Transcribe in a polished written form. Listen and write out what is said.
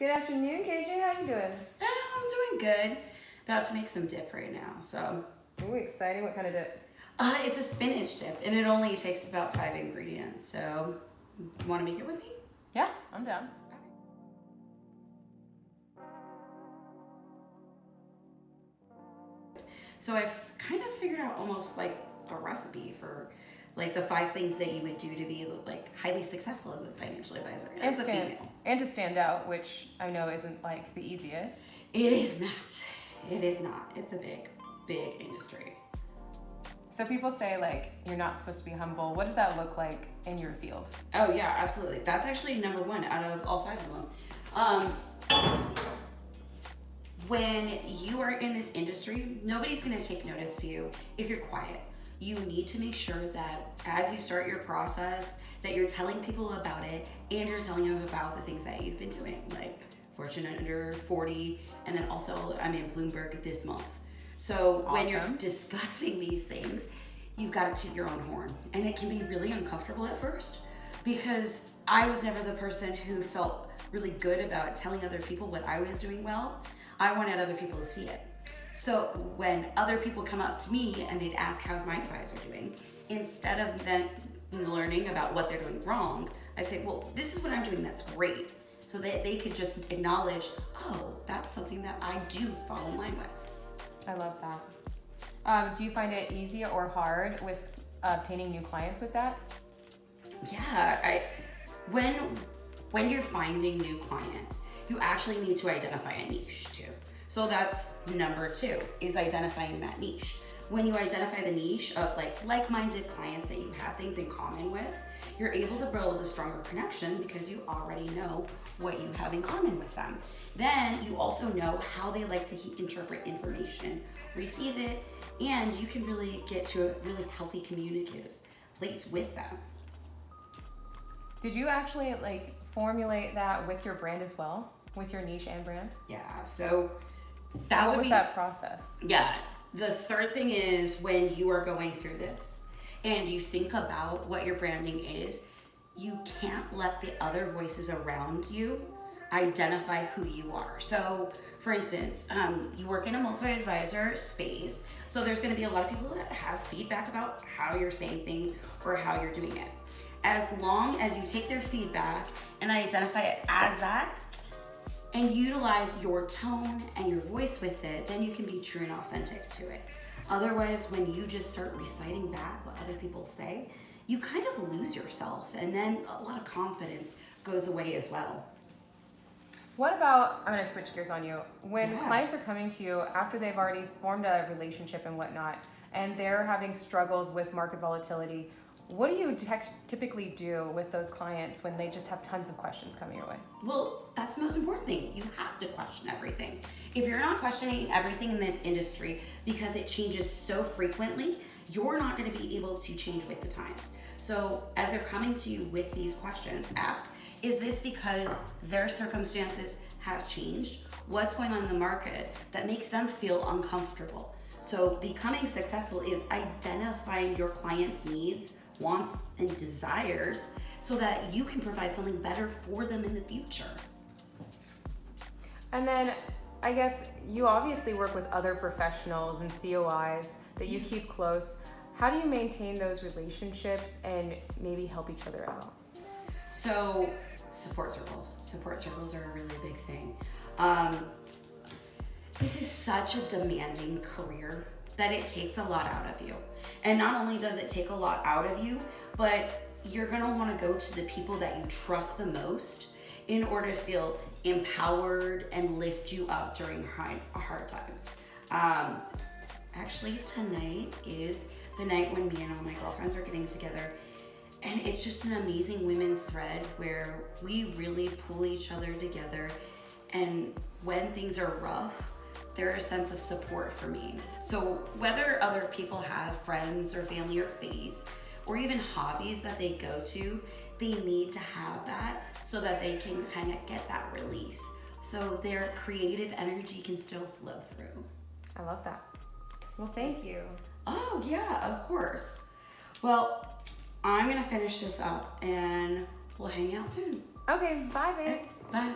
Good afternoon, KJ. How you doing? I'm doing good. About to make some dip right now, so. Ooh, exciting. What kind of dip? It's a spinach dip, and it only takes about 5 ingredients, so you want to make it with me? Yeah, I'm down. So I've kind of figured out almost like a recipe for like the 5 things that you would do to be like highly successful as a financial advisor. As a female. And to stand out, which I know isn't like the easiest. It is not. It is not. It's a big industry. So people say like you're not supposed to be humble. What does that look like in your field? Oh yeah, absolutely. That's actually number 1 out of all 5 of them. When you are in this industry, nobody's gonna take notice to you if you're quiet. You need to make sure that as you start your process, that you're telling people about it and you're telling them about the things that you've been doing, like Fortune Under 40, and then also I'm in Bloomberg this month. So Awesome. When you're discussing these things, you've got to toot your own horn. And it can be really uncomfortable at first because I was never the person who felt really good about telling other people what I was doing well. I wanted other people to see it. So when other people come up to me and they'd ask, how's my advisor doing? Instead of then learning about what they're doing wrong, I'd say, well, this is what I'm doing that's great. So that they could just acknowledge, oh, that's something that I do fall in line with. I love that. Do you find it easy or hard with obtaining new clients with that? Yeah, when you're finding new clients, you actually need to identify a niche too. So that's number 2, is identifying that niche. When you identify the niche of like-minded clients that you have things in common with, you're able to build a stronger connection because you already know what you have in common with them. Then you also know how they like to interpret information, receive it, and you can really get to a really healthy communicative place with them. Did you actually formulate that with your brand as well? With your niche and brand? Yeah, so What was that process? Yeah, the 3rd thing is when you are going through this and you think about what your branding is, you can't let the other voices around you identify who you are. So for instance, you work in a multi-advisor space, so there's gonna be a lot of people that have feedback about how you're saying things or how you're doing it. As long as you take their feedback and identify it as that, and utilize your tone and your voice with it, then you can be true and authentic to it. Otherwise, when you just start reciting back what other people say, you kind of lose yourself, and then a lot of confidence goes away as well. What about, I'm gonna switch gears on you, when Yeah. clients are coming to you after they've already formed a relationship and whatnot, and they're having struggles with market volatility, what do you typically do with those clients when they just have tons of questions coming your way? Well, that's the most important thing. You have to question everything. If you're not questioning everything in this industry because it changes so frequently, you're not going to be able to change with the times. So as they're coming to you with these questions, ask, is this because their circumstances have changed? What's going on in the market that makes them feel uncomfortable? So becoming successful is identifying your client's needs, wants, and desires so that you can provide something better for them in the future. And then I guess you obviously work with other professionals and COIs that you keep close. How do you maintain those relationships and maybe help each other out? So support circles. Support circles are a really big thing. This is such a demanding career that it takes a lot out of you. And not only does it take a lot out of you, but you're gonna wanna go to the people that you trust the most in order to feel empowered and lift you up during hard times. Actually, tonight is the night when me and all my girlfriends are getting together, and it's just an amazing women's thread where we really pull each other together, and when things are rough, there's a sense of support for me. So whether other people have friends or family or faith or even hobbies that they go to, they need to have that so that they can kind of get that release. So their creative energy can still flow through. I love that. Well, thank you. Oh yeah, of course. Well, I'm gonna finish this up and we'll hang out soon. Okay, bye, babe. Bye.